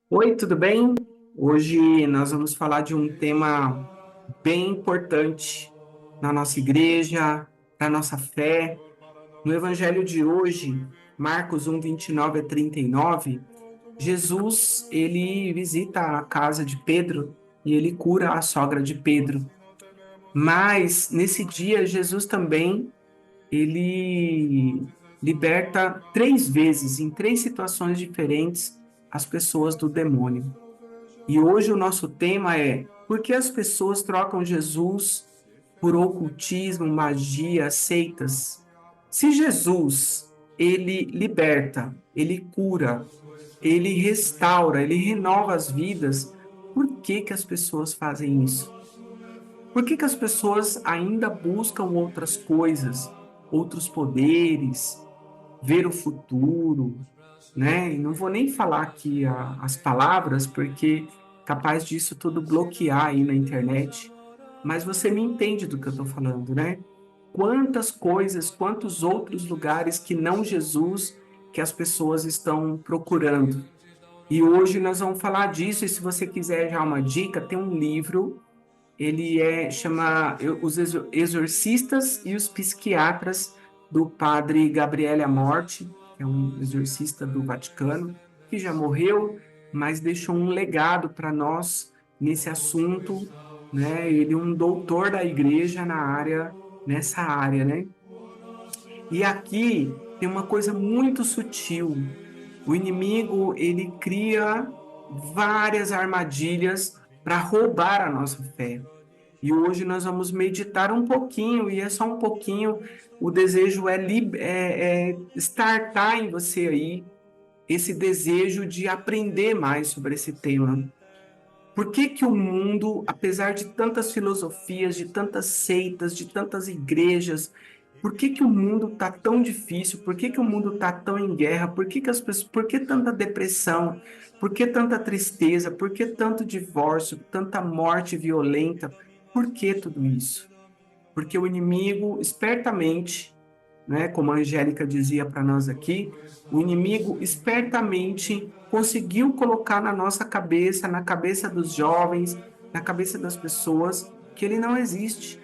Oi, tudo bem? Hoje nós vamos falar de um tema bem importante na nossa igreja, na nossa fé. No evangelho de hoje, Marcos 1, 29 a 39, Jesus, ele visita a casa de Pedro e ele cura a sogra de Pedro. Mas nesse dia, Jesus também, ele liberta três vezes, em três situações diferentes, as pessoas do demônio. E hoje o nosso tema é: por que as pessoas trocam Jesus por ocultismo, magia, seitas? Se Jesus, ele liberta, ele cura, ele restaura, ele renova as vidas, por que que as pessoas fazem isso? Por que que as pessoas ainda buscam outras coisas, outros poderes, ver o futuro, né? E não vou nem falar aqui as palavras, porque capaz disso tudo bloquear aí na internet, mas você me entende do que eu estou falando, né? Quantas coisas, quantos outros lugares que não Jesus que as pessoas estão procurando. E hoje nós vamos falar disso, e se você quiser já uma dica, tem um livro, chama Os Exorcistas e os Psiquiatras, do padre Gabriele Amorti, que é um exorcista do Vaticano, que já morreu, mas deixou um legado para nós nesse assunto, né? Ele é um doutor da igreja nessa área, né? E aqui tem uma coisa muito sutil. O inimigo, ele cria várias armadilhas para roubar a nossa fé. E hoje nós vamos meditar um pouquinho, e é só um pouquinho. O desejo é startar em você aí esse desejo de aprender mais sobre esse tema. Por que que o mundo, apesar de tantas filosofias, de tantas seitas, de tantas igrejas, por que que o mundo está tão difícil? Por que que o mundo está tão em guerra? Por que que as pessoas, por que tanta depressão? Por que tanta tristeza? Por que tanto divórcio? Tanta morte violenta? Por que tudo isso? Porque o inimigo, espertamente, né, como a Angélica dizia para nós aqui, o inimigo espertamente conseguiu colocar na nossa cabeça, na cabeça dos jovens, na cabeça das pessoas, que ele não existe.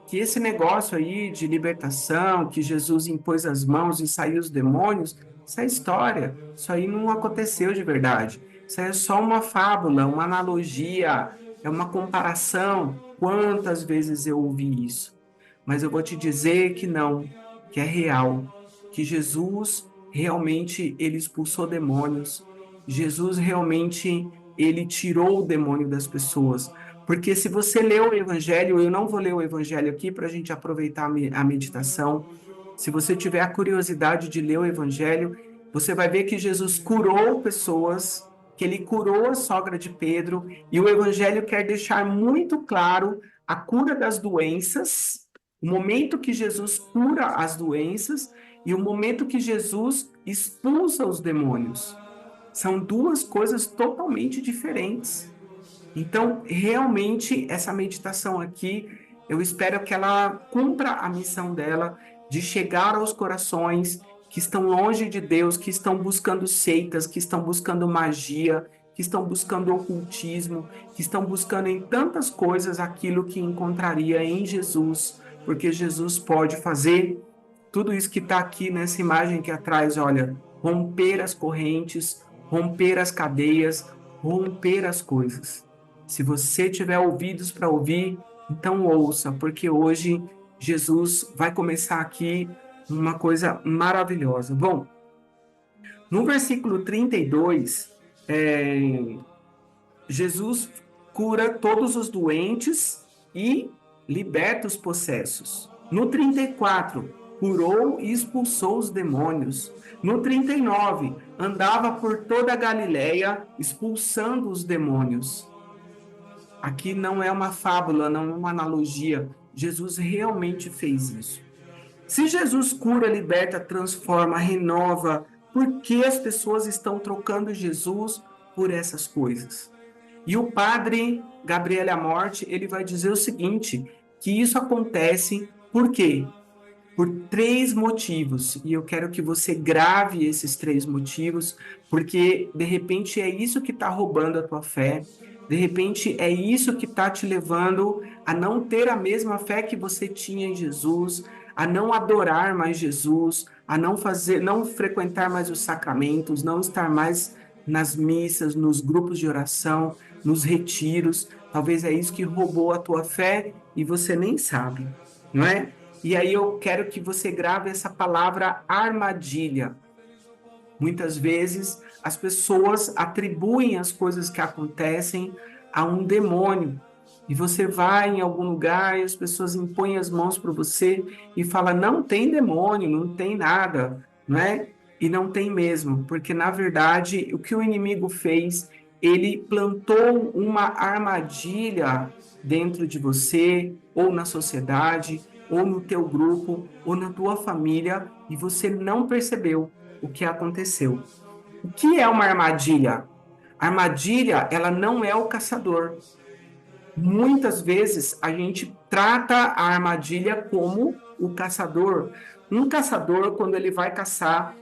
Que esse negócio aí de libertação, que Jesus impôs as mãos e saiu os demônios, isso é história. Isso aí não aconteceu de verdade. Isso aí é só uma fábula, uma analogia, é uma comparação. Quantas vezes eu ouvi isso? Mas eu vou te dizer que não, que é real, que Jesus realmente ele expulsou demônios. Jesus realmente ele tirou o demônio das pessoas. Porque se você lê o Evangelho, eu não vou ler o Evangelho aqui para a gente aproveitar a meditação. Se você tiver a curiosidade de ler o Evangelho, você vai ver que Jesus curou pessoas, que ele curou a sogra de Pedro, e o Evangelho quer deixar muito claro a cura das doenças, o momento que Jesus cura as doenças e o momento que Jesus expulsa os demônios. São duas coisas totalmente diferentes. Então, realmente, essa meditação aqui, eu espero que ela cumpra a missão dela de chegar aos corações que estão longe de Deus, que estão buscando seitas, que estão buscando magia, que estão buscando ocultismo, que estão buscando em tantas coisas aquilo que encontraria em Jesus, porque Jesus pode fazer tudo isso que está aqui nessa imagem aqui atrás, olha, romper as correntes, romper as cadeias, romper as coisas. Se você tiver ouvidos para ouvir, então ouça, porque hoje Jesus vai começar aqui uma coisa maravilhosa. Bom, no versículo 32, Jesus cura todos os doentes e liberta os possessos. No 34, curou e expulsou os demônios. No 39, andava por toda a Galileia expulsando os demônios. Aqui não é uma fábula, não é uma analogia. Jesus realmente fez isso. Se Jesus cura, liberta, transforma, renova, por que as pessoas estão trocando Jesus por essas coisas? E o padre Gabriele Amorte, ele vai dizer o seguinte, que isso acontece por quê? por três motivos, e eu quero que você grave esses três motivos, porque de repente é isso que está roubando a tua fé, de repente é isso que está te levando a não ter a mesma fé que você tinha em Jesus, a não adorar mais Jesus, a não frequentar mais os sacramentos, não estar mais nas missas, nos grupos de oração, nos retiros. Talvez é isso que roubou a tua fé e você nem sabe, não é? E aí eu quero que você grave essa palavra armadilha. Muitas vezes as pessoas atribuem as coisas que acontecem a um demônio. E você vai em algum lugar e as pessoas impõem as mãos para você e falam, não tem demônio, não tem nada, não é? E não tem mesmo, porque na verdade o que o inimigo fez, ele plantou uma armadilha dentro de você, ou na sociedade, ou no teu grupo, ou na tua família, e você não percebeu o que aconteceu. O que é uma armadilha? A armadilha, ela não é o caçador. Muitas vezes a gente trata a armadilha como o caçador. Um caçador, quando ele vai caçar,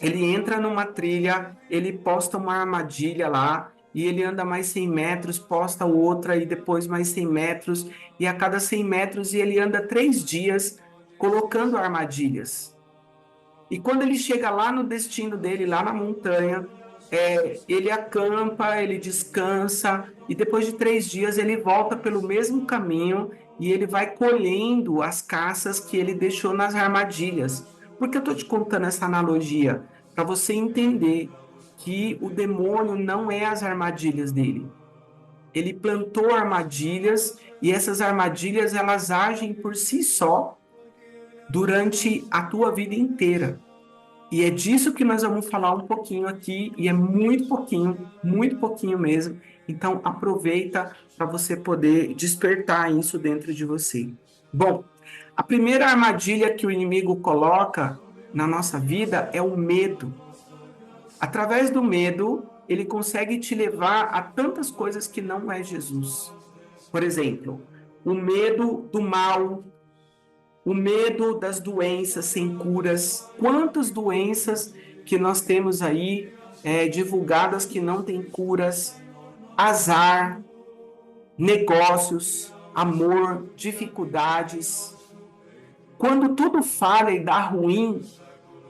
ele entra numa trilha, ele posta uma armadilha lá, e ele anda mais 100 metros, posta outra, e depois mais 100 metros, e a cada 100 metros ele anda 3 dias colocando armadilhas. E quando ele chega lá no destino dele, lá na montanha, ele acampa, ele descansa, e depois de 3 dias ele volta pelo mesmo caminho e ele vai colhendo as caças que ele deixou nas armadilhas. Por que eu estou te contando essa analogia? Para você entender que o demônio não é as armadilhas dele. Ele plantou armadilhas e essas armadilhas elas agem por si só durante a tua vida inteira. E é disso que nós vamos falar um pouquinho aqui, e é muito pouquinho mesmo. Então, aproveita para você poder despertar isso dentro de você. Bom, a primeira armadilha que o inimigo coloca na nossa vida é o medo. Através do medo, ele consegue te levar a tantas coisas que não é Jesus. Por exemplo, o medo do mal, o medo das doenças sem curas. Quantas doenças que nós temos aí divulgadas que não têm curas? Azar, negócios, amor, dificuldades. Quando tudo falha e dá ruim,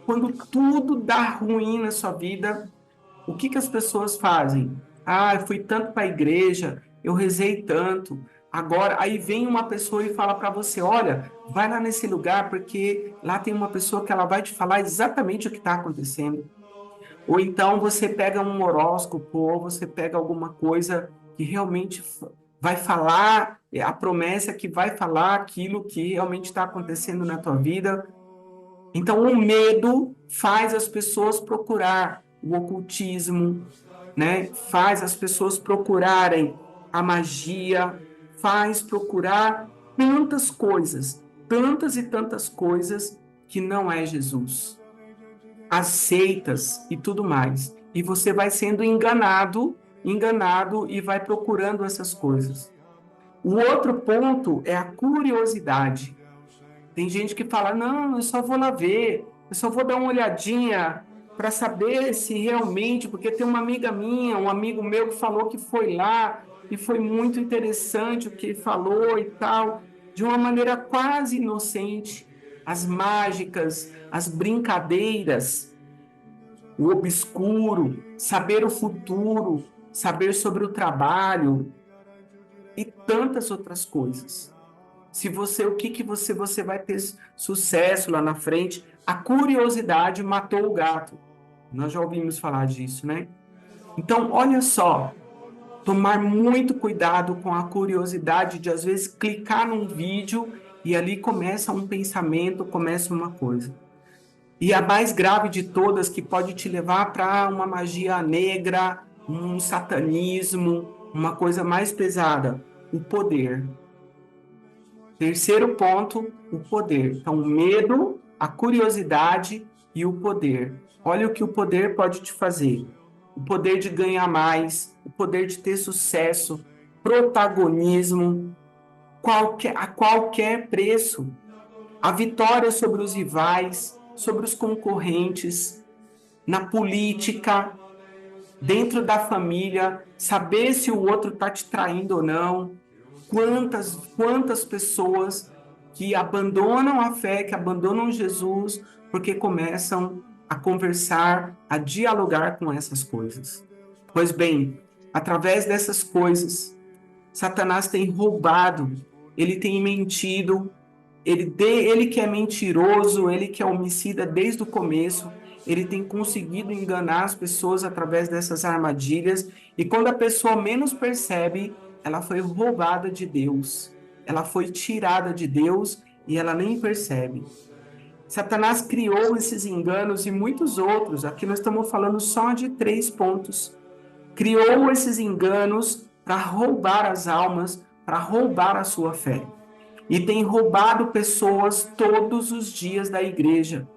quando tudo dá ruim na sua vida, o que que as pessoas fazem? Ah, eu fui tanto para a igreja, eu rezei tanto. Agora, aí vem uma pessoa e fala para você, olha, vai lá nesse lugar porque lá tem uma pessoa que ela vai te falar exatamente o que está acontecendo. Ou então você pega um horóscopo, ou você pega alguma coisa que realmente vai falar, a promessa que vai falar aquilo que realmente está acontecendo na tua vida. Então, o medo faz as pessoas procurar o ocultismo, né? Faz as pessoas procurarem a magia, faz procurar tantas coisas, tantas e tantas coisas que não é Jesus. As seitas e tudo mais. E você vai sendo enganado e vai procurando essas coisas. O outro ponto é a curiosidade. Tem gente que fala, não, eu só vou lá ver, eu só vou dar uma olhadinha para saber se realmente, porque tem uma amiga minha, um amigo meu que falou que foi lá e foi muito interessante o que ele falou e tal, de uma maneira quase inocente. As mágicas, as brincadeiras, o obscuro, saber o futuro, saber sobre o trabalho e tantas outras coisas. Se você, o que que você vai ter sucesso lá na frente? A curiosidade matou o gato. Nós já ouvimos falar disso, né? Então, olha só, tomar muito cuidado com a curiosidade de às vezes clicar num vídeo e ali começa um pensamento, começa uma coisa. E a mais grave de todas que pode te levar para uma magia negra, um satanismo, uma coisa mais pesada, o poder. Terceiro ponto, o poder. Então, o medo, a curiosidade e o poder. Olha o que o poder pode te fazer. O poder de ganhar mais, o poder de ter sucesso, protagonismo, a qualquer preço. A vitória sobre os rivais, sobre os concorrentes, na política, dentro da família, saber se o outro está te traindo ou não. Quantas pessoas que abandonam a fé, que abandonam Jesus, porque começam a conversar, a dialogar com essas coisas. Pois bem, através dessas coisas, Satanás tem roubado, ele tem mentido, ele que é mentiroso, ele que é homicida desde o começo, ele tem conseguido enganar as pessoas através dessas armadilhas, e quando a pessoa menos percebe, ela foi roubada de Deus, ela foi tirada de Deus e ela nem percebe. Satanás criou esses enganos e muitos outros, aqui nós estamos falando só de 3 pontos. Criou esses enganos para roubar as almas, para roubar a sua fé. E tem roubado pessoas todos os dias da igreja.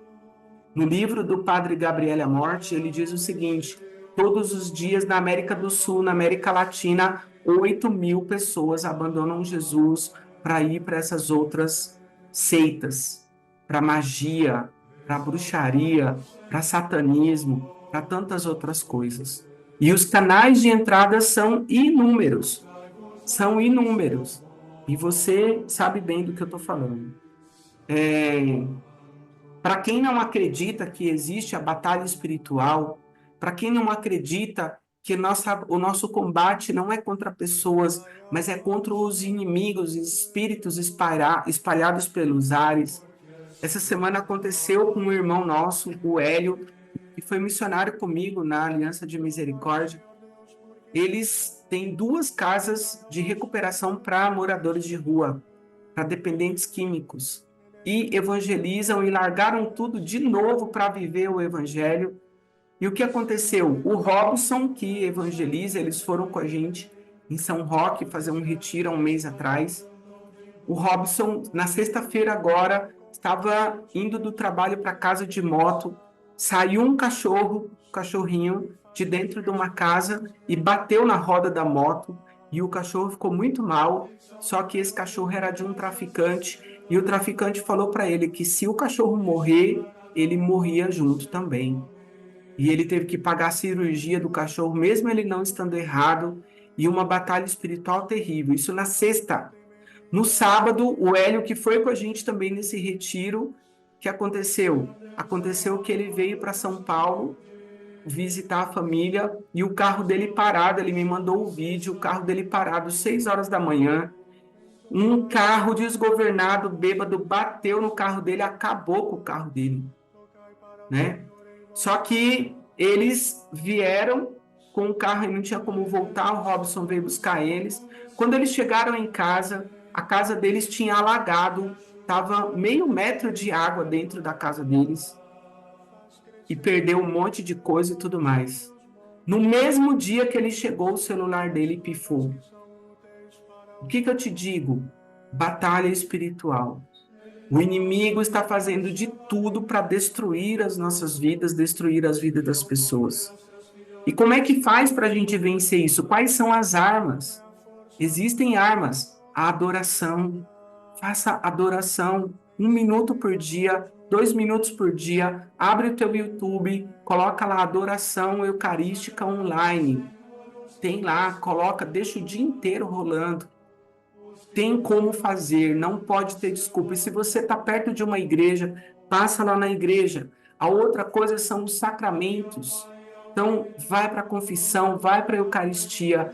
No livro do Padre Gabriel Amorti, ele diz o seguinte: todos os dias na América do Sul, na América Latina, 8.000 pessoas abandonam Jesus para ir para essas outras seitas, para magia, para bruxaria, para satanismo, para tantas outras coisas. E os canais de entrada são inúmeros. São inúmeros. E você sabe bem do que eu estou falando. Para quem não acredita que existe a batalha espiritual, para quem não acredita que o nosso combate não é contra pessoas, mas é contra os inimigos, espíritos espalhados pelos ares. Essa semana aconteceu com um irmão nosso, o Hélio, que foi missionário comigo na Aliança de Misericórdia. Eles têm 2 casas de recuperação para moradores de rua, para dependentes químicos, e evangelizam e largaram tudo de novo para viver o evangelho. E o que aconteceu? O Robson, que evangeliza, eles foram com a gente em São Roque fazer um retiro há um mês atrás. O Robson, na sexta-feira agora, estava indo do trabalho para casa de moto, saiu um cachorrinho, de dentro de uma casa e bateu na roda da moto, e o cachorro ficou muito mal, só que esse cachorro era de um traficante, e o traficante falou para ele que se o cachorro morrer, ele morria junto também. E ele teve que pagar a cirurgia do cachorro, mesmo ele não estando errado, e uma batalha espiritual terrível. Isso na sexta. No sábado, o Hélio, que foi com a gente também nesse retiro, que aconteceu? Aconteceu que ele veio para São Paulo visitar a família e o carro dele parado, ele me mandou o vídeo, o carro dele parado, 6 horas da manhã, um carro desgovernado, bêbado, bateu no carro dele, acabou com o carro dele, né? Só que eles vieram com o carro e não tinha como voltar, o Robson veio buscar eles. Quando eles chegaram em casa, a casa deles tinha alagado, estava meio metro de água dentro da casa deles e perdeu um monte de coisa e tudo mais. No mesmo dia que ele chegou, o celular dele pifou. O que eu te digo? Batalha espiritual. O inimigo está fazendo de tudo para destruir as nossas vidas, destruir as vidas das pessoas. E como é que faz para a gente vencer isso? Quais são as armas? Existem armas. A adoração. Faça adoração 1 minuto por dia, 2 minutos por dia. Abre o teu YouTube, coloca lá adoração eucarística online. Tem lá, coloca, deixa o dia inteiro rolando. Tem como fazer, não pode ter desculpa. E se você está perto de uma igreja, passa lá na igreja. A outra coisa são os sacramentos. Então, vai para a confissão, vai para a Eucaristia,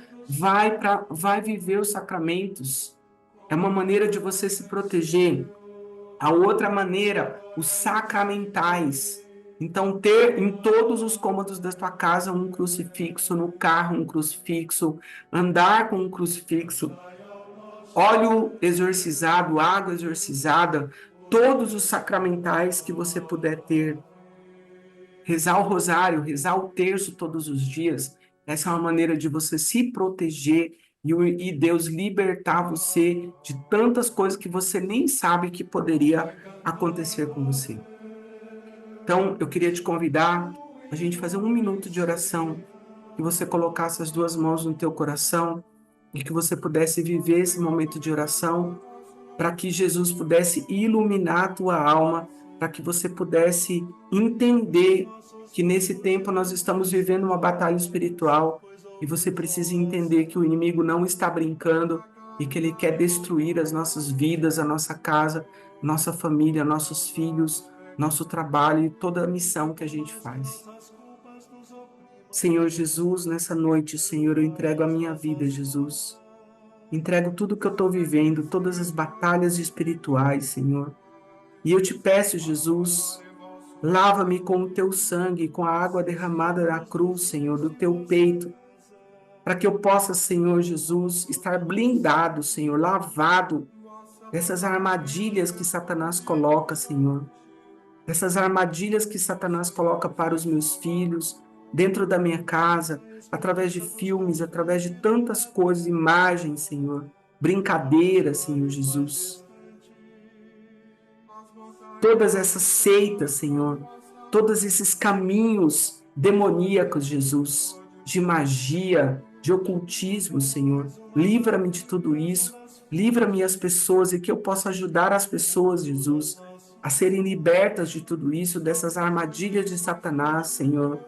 vai viver os sacramentos. É uma maneira de você se proteger. A outra maneira, os sacramentais. Então, ter em todos os cômodos da tua casa um crucifixo, no carro um crucifixo, andar com um crucifixo, óleo exorcizado, água exorcizada, todos os sacramentais que você puder ter. Rezar o rosário, rezar o terço todos os dias. Essa é uma maneira de você se proteger e Deus libertar você de tantas coisas que você nem sabe que poderia acontecer com você. Então, eu queria te convidar a gente fazer 1 minuto de oração, que você colocasse as 2 mãos no teu coração e que você pudesse viver esse momento de oração para que Jesus pudesse iluminar a tua alma, para que você pudesse entender que nesse tempo nós estamos vivendo uma batalha espiritual e você precisa entender que o inimigo não está brincando e que ele quer destruir as nossas vidas, a nossa casa, nossa família, nossos filhos, nosso trabalho e toda a missão que a gente faz. Senhor Jesus, nessa noite, Senhor, eu entrego a minha vida, Jesus. Entrego tudo que eu estou vivendo, todas as batalhas espirituais, Senhor. E eu te peço, Jesus, lava-me com o teu sangue, com a água derramada da cruz, Senhor, do teu peito, para que eu possa, Senhor Jesus, estar blindado, Senhor, lavado dessas armadilhas que Satanás coloca, Senhor. Dessas armadilhas que Satanás coloca para os meus filhos, dentro da minha casa, através de filmes, através de tantas coisas, imagens, Senhor, brincadeiras, Senhor Jesus. Todas essas seitas, Senhor, todos esses caminhos demoníacos, Jesus, de magia, de ocultismo, Senhor, livra-me de tudo isso, livra-me as pessoas e que eu possa ajudar as pessoas, Jesus, a serem libertas de tudo isso, dessas armadilhas de Satanás, Senhor.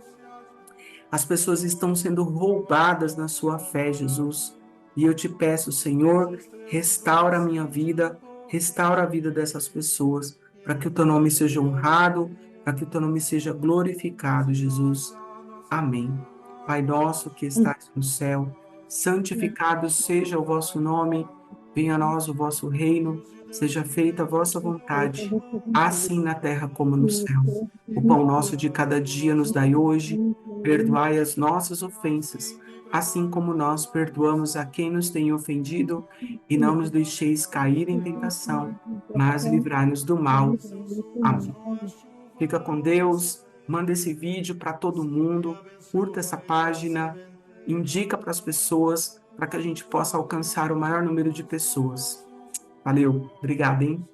As pessoas estão sendo roubadas na sua fé, Jesus. E eu te peço, Senhor, restaura a minha vida, restaura a vida dessas pessoas, para que o teu nome seja honrado, para que o teu nome seja glorificado, Jesus. Amém. Pai nosso que estás no céu, santificado seja o vosso nome, venha a nós o vosso reino, seja feita a vossa vontade, assim na terra como no céu. O pão nosso de cada dia nos dai hoje, perdoai as nossas ofensas, assim como nós perdoamos a quem nos tem ofendido, e não nos deixeis cair em tentação, mas livrai-nos do mal. Amém. Fica com Deus, manda esse vídeo para todo mundo, curta essa página, indica para as pessoas, para que a gente possa alcançar o maior número de pessoas. Valeu, obrigado, hein?